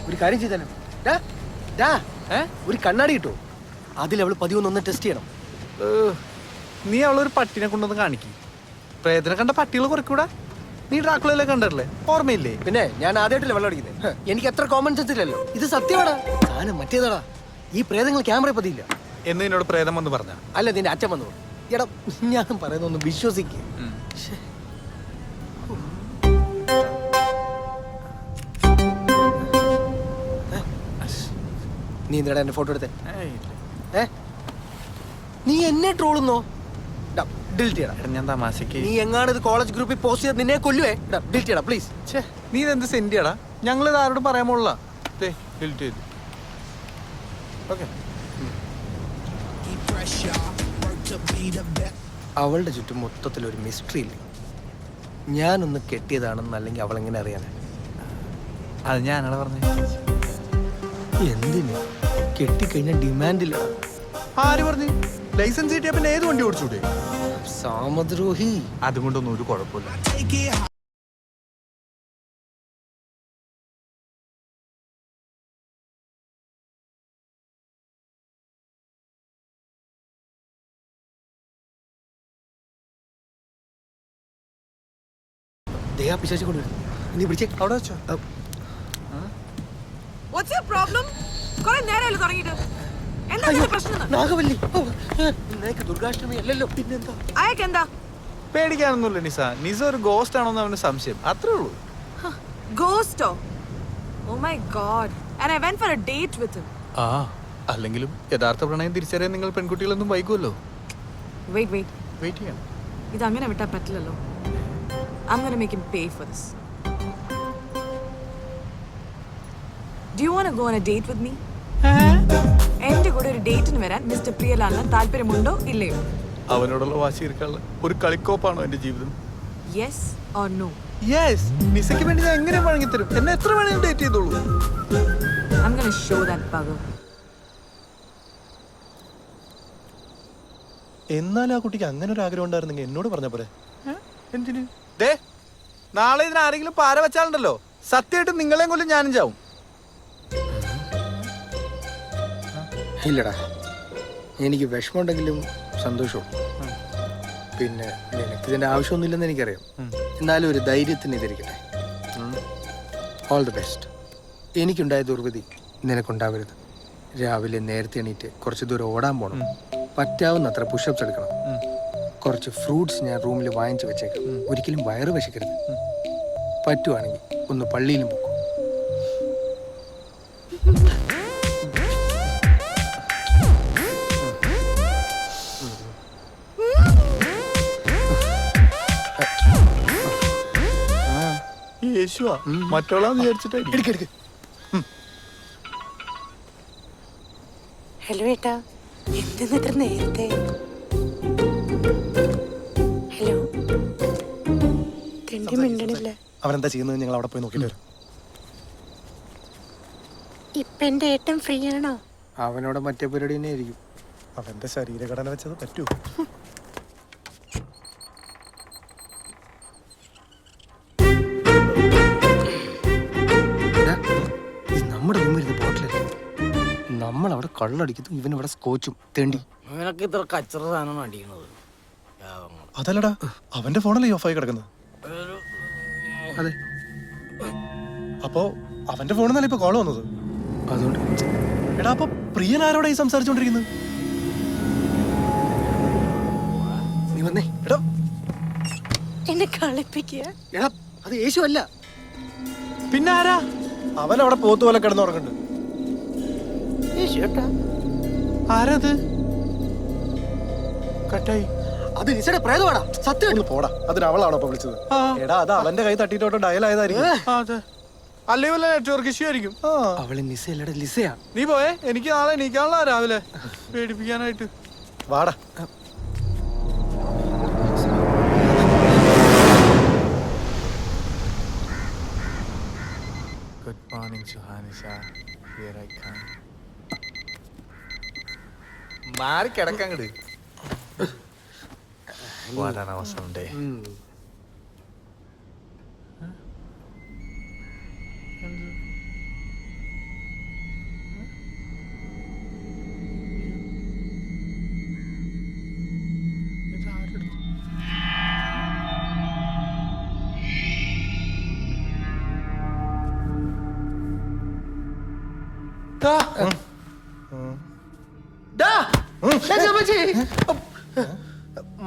ഒരു കാര്യം ചെയ്താലും ഒരു കണ്ണാടി കിട്ടോ, അതിൽ അവള് 11 ടെസ്റ്റ് ചെയ്യണം. നീ അവളൊരു പട്ടിനെ കൊണ്ടൊന്ന് കാണിക്കും. പ്രേതനെ കണ്ട പട്ടികൾ കുറയ്ക്കൂടാ. നീ ഡ്രാക്കുളയിലെ കണ്ടല്ലേ, ഓർമ്മയില്ലേ? പിന്നെ ഞാൻ ആദ്യമായിട്ടല്ലേ വെള്ളം അടിക്കുന്നത്. എനിക്ക് എത്ര കോമൺ സെൻസ് ഇല്ലല്ലോ. ഇത് സത്യമാടാ, സാധനം മറ്റേതാടാ. ഈ പ്രേതങ്ങൾ ക്യാമറ പതിയില്ല എന്ന് നിന്നോട് പ്രേതം വന്ന് പറഞ്ഞ? അല്ല, നിന്റെ അച്ഛൻ വന്നു. എടാ, ഞാൻ പറയുന്നൊന്ന് വിശ്വസിക്കുക. നീ എന്തിനാ എന്നെ ഫോട്ടോ എടുത്തേ? നീ എന്നെ ട്രോളുന്നോ? ഡിലീറ്റ് ചെയ്യണം. ഞാൻ തമാശക്ക്. നീ എങ്ങാണ് ഇത് കോളേജ് ഗ്രൂപ്പിൽ പോസ്റ്റ് ചെയ്ത് നിന്നെ കൊല്ലുവേ. ഡിലീറ്റ് ചെയ്യണം പ്ലീസ്. നീ ഇതെന്ത് സെൻഡിയാടാ? ഞങ്ങൾ ഇത് ആരോടും പറയാൻ പോലുള്ള. ഡിലീറ്റ് ചെയ്തു. ഓക്കെ. അവളുടെ ചുറ്റും മൊത്തത്തിലൊരു മിസ്റ്ററി ഇല്ലേ? ഞാനൊന്ന് കെട്ടിയതാണെന്നല്ലെങ്കിൽ അവൾ എങ്ങനെ അറിയാനാ? അത് ഞാനാണ് പറഞ്ഞത്. എന്തിന് കെട്ടിക്കഴിഞ്ഞാൽ ഡിമാൻഡില്ല. ആര് പറഞ്ഞു? ലൈസൻസ് കിട്ടിയ പിന്നെ ഏത് വണ്ടി ഓടിച്ചൂടെ? സാമദ്രോഹി. അതുകൊണ്ടൊന്നും ഒരു കുഴപ്പമില്ല. പിശാചി കൊണ്ടുവരും. നീ പിടിച്ചേ. അവിടെ വെച്ചോ. What's your problem? കുറേ നേരമല്ലേ തുടങ്ങിയിട്ട്. എന്താ നിന്റെ പ്രശ്നം? നാഗവല്ലി, നിനക്ക് ദുർഗാഷ്ടമി അല്ലല്ലോ, പിന്നെന്താ? അയക്കെന്താ? പേടിക്കാനൊന്നുമില്ല നിസ. നിസ ഒരു ഗോസ്റ്റ് ആണോന്ന് അവന് സംശയം, അത്രേ ഉള്ളൂ. ഗോസ്റ്റോ? Oh my god. And I went for a date with him. അല്ലെങ്കിലും യഥാർത്ഥ പ്രണയം തിരിച്ചറിയാൻ നിങ്ങൾ പെൺകുട്ടികളൊന്നും വൈകുമല്ലോ. വെയിറ്റ് ചെയ്യാം. ഇത് അങ്ങനെ വിട്ടാ പറ്റില്ലല്ലോ. I'm gonna make him pay for this. Do you want to go on a date with me? എന്റെ കൂടെ ഒരു ഡേറ്റിന് വരാൻ മിസ്റ്റർ പ്രിയലാലിന് താല്പര്യമുണ്ടോ ഇല്ലയോ? അവനോടുള്ള വാശി തീർക്കാനുള്ള ഒരു കളിക്കോപ്പാണോ എന്റെ ജീവിതം? Yes or no? Yes. നിസയ്ക്ക് വേണ്ടി ഞാൻ എങ്ങനെ വഴങ്ങിത്തരും? എന്നെ എത്ര വേണമെങ്കിലും ഡേറ്റ് ചെയ്തോളൂ. I'm gonna show that bugger. എന്നാൽ ആ കുട്ടിക്ക് അങ്ങനെ ഒരു ആഗ്രഹം ഉണ്ടായിരുന്നെങ്കിൽ എന്നോട് പറഞ്ഞ പോലെ. എന്തിന്? നാളെ ഇതിന് ആരെങ്കിലും പാര വെച്ചാലുണ്ടല്ലോ, സത്യമായിട്ടും നിങ്ങളെയും കൊല്ലും ഞാനും ചാവും. ഇല്ലടാ, എനിക്ക് വിഷമമുണ്ടെങ്കിലും സന്തോഷവും. പിന്നെ നിനക്കിതിൻ്റെ ആവശ്യമൊന്നുമില്ലെന്ന് എനിക്കറിയാം. എന്നാലും ഒരു ധൈര്യത്തിന് ഇതിരിക്കട്ടെ. All the best. എനിക്കുണ്ടായ ദുർവിധി നിനക്കുണ്ടാവരുത്. രാവിലെ നേരത്തെ എണീറ്റ് കുറച്ച് ദൂരം ഓടാൻ പോകണം. പറ്റാവുന്നത്ര പുഷപ്സ് എടുക്കണം. കുറച്ച് ഫ്രൂട്ട്സ് ഞാൻ റൂമിൽ വാങ്ങിച്ചു വെച്ചേക്കാം. ഒരിക്കലും വയറ് വിശക്കരുത്. പറ്റുവാണെങ്കിൽ ഒന്ന് പള്ളിയിലും പോകും. യേശുവാ മറ്റോളാന്ന് വിചാരിച്ചിട്ട്. ഹലോ ഏട്ടാ, എന്തെന്ന് ഇത്ര നേരത്തെ? ഹലോ, തെണ്ടി മിണ്ടണില്ല. അവനെന്താ ചെയ്യുന്നത്? ഞങ്ങൾ അവിടെ പോയി നോക്കിട്ട് വരും. ഇപ്പൊ എന്റെ ഏട്ടൻ ഫ്രീ ആണോ? അവനോട് മറ്റേ പരിപാടി തന്നെ ആയിരിക്കും. അവന്റെ ശരീരഘടന വെച്ചത് പറ്റൂ? നമ്മുടെ റൂമിൽ ബോട്ടിലല്ലേ, നമ്മളവിടെ കള്ളടിക്കുന്നു, ഇവനിവിടെ സ്കോച്ചും തേണ്ടി. ഇത്ര കച്ചറ സാധനം അടിക്കണത്. അതല്ലടാ, അവന്റെ ഫോണല്ലേ ഓഫായി കിടക്കുന്നത്? അതെ. അപ്പോ അവന്റെ ഫോണിൽ നിന്നല്ലേ ഇപ്പൊ കോള് വന്നത്? അതുകൊണ്ട് എടാ, അപ്പൊ പ്രിയൻ ആരോടാ ഈ സംസാരിച്ചോണ്ടിരിക്കുന്നത്? നീ വന്നേ. എടാ, എന്നെ കളിപ്പിക്കുക. എടാ, അത് യേശു അല്ല. പിന്നെ ആരാ? അവൻ അവിടെ പോത്ത് പോലെ കിടന്നുറങ്ങുന്നുണ്ട്. ആരത്? കട്ടായി. അത് നിസയുടെ പ്രേതമാടാ. സത്യം. ഒന്ന് പോടാ. അതിന് അവളാണോ ഇപ്പൊ വിളിച്ചത്? എടാ, അത് അവന്റെ കൈ തട്ടിട്ടോട്ട് ഡയലായതായിരിക്കും. അല്ലേ വല്ല നെറ്റ്വർക്ക് ഇഷ്യൂ ആയിരിക്കും. അവളെ നിസയല്ലടാ, ലിസയാ. നീ പോയേ, എനിക്ക് നാളെ എണീക്കാനുള്ള രാവിലെ പേടിപ്പിക്കാനായിട്ട്. വാടാ. Good morning, Suhanisa. Here I come. മാറി കിടക്കങ്ങട്. What an awesome day.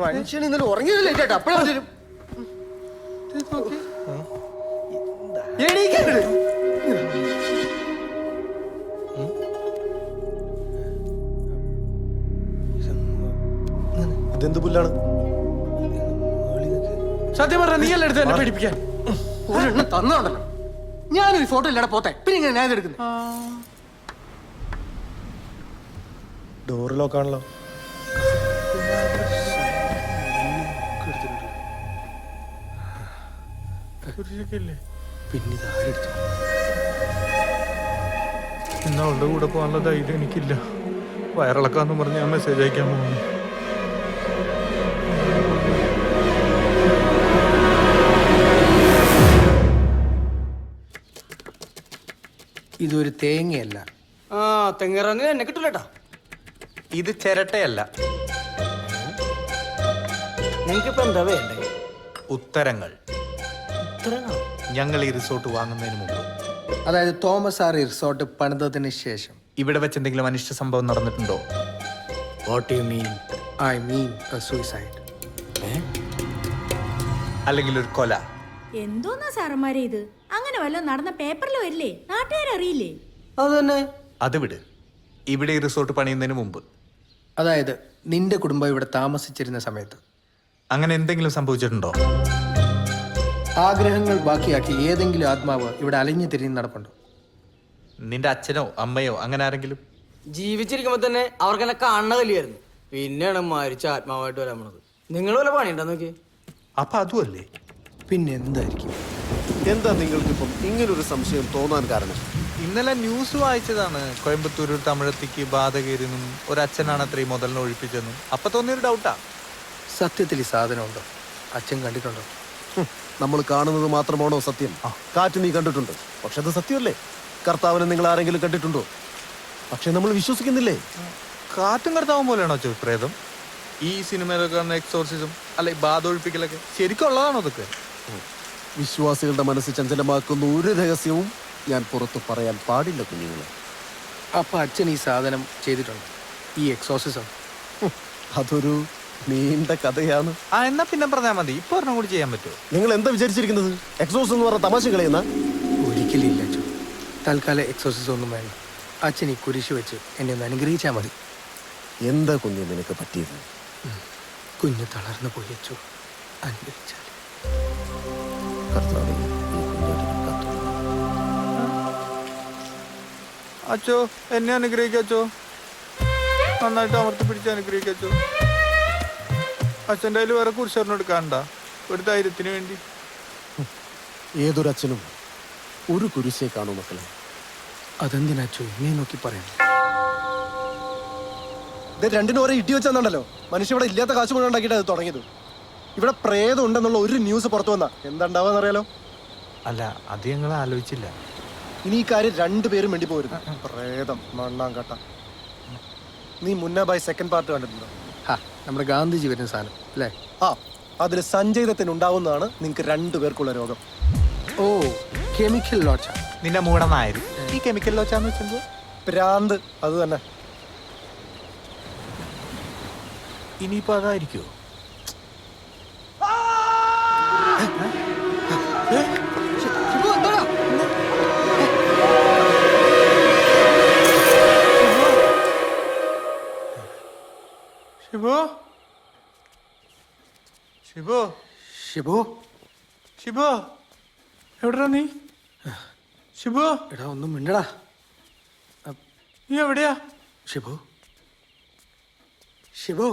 മനുഷ്യൻ ഇന്നലെ ഉറങ്ങിയതല്ലേ ചേട്ടാ അപ്പഴും ഇതെന്ത് പുല്ലാണ്? സത്യം പറഞ്ഞ നീ അല്ല എടുത്ത് എന്നെ പേടിപ്പിക്കാൻ. ഒരെണ്ണം തന്നോണ്ടല്ലോ. ഞാനൊരു ഫോട്ടോ ഇല്ലാടെ പോത്തെ പിന്നെ ഇങ്ങനെ ഞാൻ എടുക്കുന്നത്. ഡോറ് ലോക്കാണല്ലോ. പിന്നെ ഇതാരെടുത്തു? ഇന്ന് അവളുടെ കൂടെ പോകാനുള്ള ധൈര്യം എനിക്കില്ല. വയറിളക്കാന്ന് പറഞ്ഞ് ഞാൻ മെസ്സേജ് അയക്കാൻ പോകുന്നു. ഇതൊരു തേങ്ങയല്ല. ആ തെങ്ങിറങ്ങി എന്നെ കിട്ടൂലട്ടാ. ഇത് ചിരട്ടയല്ല, നിങ്ങൾക്കിപ്പോ എന്താ വേണ്ടേ? ഉത്തരങ്ങൾ. ഉത്തരങ്ങളോ? ഞങ്ങൾ ഈ റിസോർട്ട് വാങ്ങുന്നതിന് മുമ്പ്, അതായത് തോമസ് ആർ റിസോർട്ട് പണിതതിന് ശേഷം ഇവിടെ വെച്ച് എന്തെങ്കിലും അനിഷ്ട സംഭവം നടന്നിട്ടുണ്ടോ? What you mean? I mean suicide. അല്ലെങ്കിൽ ഒരു കൊല? എന്തോന്നാ സാറന്മാരെ ഇത്? അങ്ങനെ വല്ലതും നടന്ന പേപ്പറിൽ വരില്ലേ? നാട്ടുകാരറിയില്ലേ? അത് തന്നെ. അത് വിട്. ഇവിടെ ഈ റിസോർട്ട് പണിയുന്നതിന് മുമ്പ് അതായത് നിന്റെ കുടുംബം ഇവിടെ താമസിച്ചിരുന്ന സമയത്ത് അങ്ങനെ എന്തെങ്കിലും സംഭവിച്ചിട്ടുണ്ടോ? ആഗ്രഹങ്ങൾ ബാക്കിയാക്കി ഏതെങ്കിലും ആത്മാവ് ഇവിടെ അലഞ്ഞു തിരിഞ്ഞ് നടപ്പുണ്ടോ? നിന്റെ അച്ഛനോ അമ്മയോ അങ്ങനെ ആരെങ്കിലും? ജീവിച്ചിരിക്കുമ്പോ തന്നെ അവർക്ക് എന്നെ കാണുന്ന കലിയായിരുന്നു. പിന്നെയാണ് മരിച്ച ആത്മാവായിട്ട് വരാൻ പോണത്. നിങ്ങൾ വല്ല പണിയുണ്ടോ നോക്കി? അപ്പൊ അതുമല്ലേ? പിന്നെ എന്തായിരിക്കും? എന്താ നിങ്ങൾക്കിപ്പം ഇങ്ങനൊരു സംശയം തോന്നാൻ കാരണം? ഇന്നലെ ന്യൂസ് വായിച്ചതാണ്. കോയമ്പത്തൂർ തമിഴത്തിക്ക് ബാധ കയറിയെന്നും ഒരച്ഛനാണ് അത്രയും മുതലിനെ ഒഴിപ്പിച്ചെന്നും. അപ്പൊ തോന്നിയൊരു ഡൗട്ടാ. സത്യത്തിൽ ഈ സാധനം ഉണ്ടോ? അച്ഛൻ കണ്ടിട്ടുണ്ടോ? നമ്മൾ കാണുന്നത് മാത്രമാണോ സത്യം? കാറ്റ് നീ കണ്ടിട്ടുണ്ട്, പക്ഷെ അത് സത്യമല്ലേ? കർത്താവിനെ നിങ്ങൾ ആരെങ്കിലും കണ്ടിട്ടുണ്ടോ? പക്ഷെ നമ്മൾ വിശ്വസിക്കുന്നില്ലേ? കാറ്റും കർത്താവും പോലെയാണോ പ്രേതം? ഈ സിനിമയിലൊക്കെ കാണുന്ന എക്സോർസിസം അല്ലെ ബാധ ഒഴിപ്പിക്കലൊക്കെ ശരിക്കും ഉള്ളതാണോ അതൊക്കെ? വിശ്വാസികളുടെ മനസ്സ് ചഞ്ചലമാക്കുന്ന ഒരു രഹസ്യവും ഞാൻ പുറത്തു പറയാൻ പാടില്ല കുഞ്ഞുങ്ങളെ. അപ്പൊ അച്ഛൻ ഈ സാധനം ചെയ്തിട്ടുണ്ട്, ഈ എക്സോസിസം? അതൊരു നീണ്ട കഥയാണ്. എന്നാ പിന്നെ പറഞ്ഞാൽ മതി. ഇപ്പൊ ഒരെണ്ണം കൂടി ചെയ്യാൻ പറ്റുമോ? നിങ്ങൾ എന്താ വിചാരിച്ചിരിക്കുന്നത്? എക്സോസ് എന്ന് പറഞ്ഞ തമാശ കളയുന്ന? ഒരിക്കലും ഇല്ല അച്ഛൻ. തൽക്കാലം എക്സോസിസം ഒന്നും വേണ്ട. അച്ഛൻ ഈ കുരിശ് വെച്ച് എന്നെ ഒന്ന് അനുഗ്രഹിച്ചാൽ മതി. എന്താ കുഞ്ഞു നിനക്ക് പറ്റിയത്? കുഞ്ഞ് തളർന്നു പോയി അച്ചു. അനുഗ്രഹിച്ചാൽ കർത്താവേ, ഈ കുഞ്ഞാടിനെ കാത്തു. അച്ചോ എന്നെ അനുഗ്രഹിക്കച്ചോ. നന്നായിട്ട് അമർത്തി പിടിച്ച് അനുഗ്രഹിക്കച്ചോ. അച്ഛൻ്റെ കയ്യിൽ വേറെ കുരിശറിന് എടുക്കാണ്ട, ഒരു ധൈര്യത്തിന് വേണ്ടി. ഏതൊരച്ഛനും ഒരു കുരിശേ കാണൂ മക്കളെ. അതെന്തിനാച്ചോ എന്നെ നോക്കി പറയണം? രണ്ടിനും ഓരോ ഇടി വെച്ചെന്നുണ്ടല്ലോ. മനുഷ്യ ഇവിടെ ഇല്ലാത്ത കാശ് മുഴുവൻ ഉണ്ടാക്കിയിട്ട് അത് തുടങ്ങിയത്. ഇവിടെ പ്രേതം ഉണ്ടെന്നുള്ള ഒരു ന്യൂസ് പുറത്തു വന്നാ എന്താ ഉണ്ടാവാന്ന് അറിയാലോ? അല്ല, അത് ഞങ്ങൾ ആലോചിച്ചില്ല. ഇനി ഈ കാര്യം രണ്ടുപേരും വേണ്ടി പോരുത്. പ്രേതം മണ്ണാങ്കട്ട. നീ മുന്ന ബൈ സെക്കൻഡ് പാർട്ട് കണ്ടിട്ടുണ്ടോ? നമ്മുടെ ഗാന്ധിജി വരുന്ന സാധനം അല്ലേ? അതിൽ സഞ്ജയ് ദത്തിന് ഉണ്ടാവുന്നതാണ് നിങ്ങൾക്ക് രണ്ടുപേർക്കുള്ള രോഗം. ഓ, കെമിക്കൽ ലോച്ച. നിന്റെ മൂടനായിരുന്നു ഈ കെമിക്കൽ ലോച്ചാന്ന് വെച്ചെന്തോ? ഭ്രാന്ത്. അത് തന്നെ. ഇനിയിപ്പോ അതായിരിക്കോ? ഷിബു, ഷിബു, ഷിബു, ഷിബു, എവിടെടാ നീ? ഷിബു, എടാ ഒന്നും മിണ്ടടാ. നീ എവിടെയാ? ഷിബു, ഷിബു,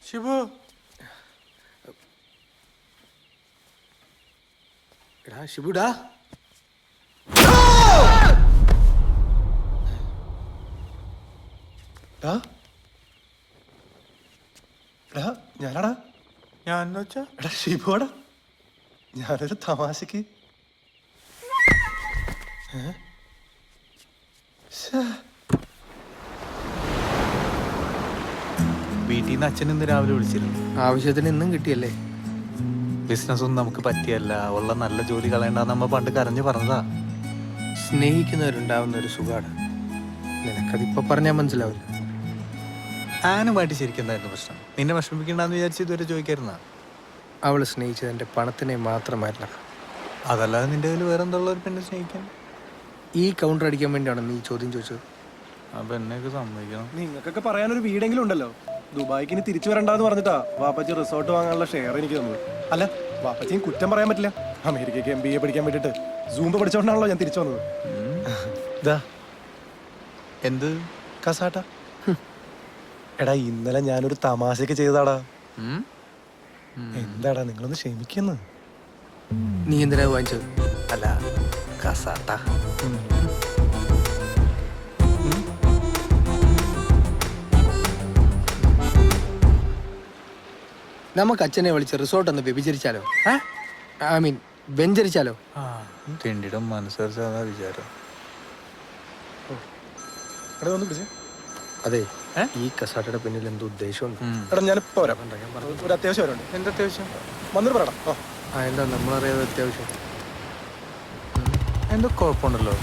ഷിബു, എടാ ഷിബുടാ. ഞാനാടാ. ഞാൻ വെച്ചാ എടാ ഷിബുവാടാ. ഞാനൊരു തമാശക്ക്. വീട്ടിൽ നിന്ന് അച്ഛൻ ഇന്ന് രാവിലെ വിളിച്ചിരുന്നു. ആവശ്യത്തിന് ഇന്നും കിട്ടിയല്ലേ? ബിസിനസ് ഒന്നും നമുക്ക് പറ്റിയല്ല, ഉള്ള നല്ല ജോലി കളയണ്ടെന്ന് നമ്മ പണ്ട് കരഞ്ഞു പറഞ്ഞതാ. സ്നേഹിക്കുന്നവരുണ്ടാവുന്ന ഒരു സുഖാണ്. നിനക്കതിപ്പോ പറഞ്ഞാൽ മനസ്സിലാവില്ല. ആനുമായിട്ട് ശരിക്കും എന്തായിരുന്നു പ്രശ്നം? നിന്നെ വിഷമിക്കണ്ടെന്ന് വിചാരിച്ച് ഇതുവരെ ചോദിക്കായിരുന്ന? അവള് സ്നേഹിച്ചത് എൻ്റെ പണത്തിനെ മാത്രമായിരുന്ന. അതല്ലാതെ നിന്റെ കയ്യിൽ വേറെ എന്തുള്ള ഒരു പെണ്ണെ സ്നേഹിക്കാൻ? ഈ കൗണ്ടർ അടിക്കാൻ വേണ്ടിയാണ് നീ ചോദ്യം ചോദിച്ചത്. അപ്പൊ എന്നെയൊക്കെ സമ്മതിക്കണം. നിങ്ങൾക്കൊക്കെ പറയാനൊരു വീടെങ്കിലും ഉണ്ടല്ലോ. ദുബായിക്ക് ഇനി തിരിച്ചു വരണ്ടെന്ന് പറഞ്ഞിട്ടാ വാപ്പച്ചി റിസോർട്ട് വാങ്ങാനുള്ള ഷെയർ എനിക്ക് തന്നത്. അല്ല, വാപ്പച്ചിയും കുറ്റം പറയാൻ പറ്റില്ല. അമേരിക്കയ്ക്ക് MBA പഠിക്കാൻ വേണ്ടിട്ട് സൂംബ പഠിച്ചോണ്ടാണല്ലോ ഞാൻ തിരിച്ചു വന്നത്. ഇതാ എന്ത് കസാട്ട. എടാ, ഇന്നലെ ഞാനൊരു തമാശക്ക് ചെയ്തതാടാ. എന്താടാ നിങ്ങളൊന്ന് ക്ഷമിക്കുന്നു. നീ എന്തിനാ വാങ്ങിച്ചത്? അല്ല, കസാട്ട. നമുക്ക് അച്ഛനെ വിളിച്ച് റിസോർട്ട് ഒന്ന് വ്യഭിചരിച്ചാലോ? I mean വെഞ്ചരിച്ചാലോ? തിണ്ടിയുടെ മനസ്സറിച്ചാ വിചാരം. എടാ ഒന്ന് വിളിച്ചേ. അതെ, ഈ കസാട്ടയുടെ പിന്നിൽ എന്തോ ഉദ്ദേശമുണ്ട്. എടാ ഞാനിപ്പോ വരാം. ഒരു അത്യാവശ്യം വരണ്ട്. എന്താ അത്യാവശ്യം? വന്നിട്ട് പറയടാ. എന്താ നമ്മളറിയാതെ അത്യാവശ്യം? എന്തോ കുഴപ്പമുണ്ടല്ലോ.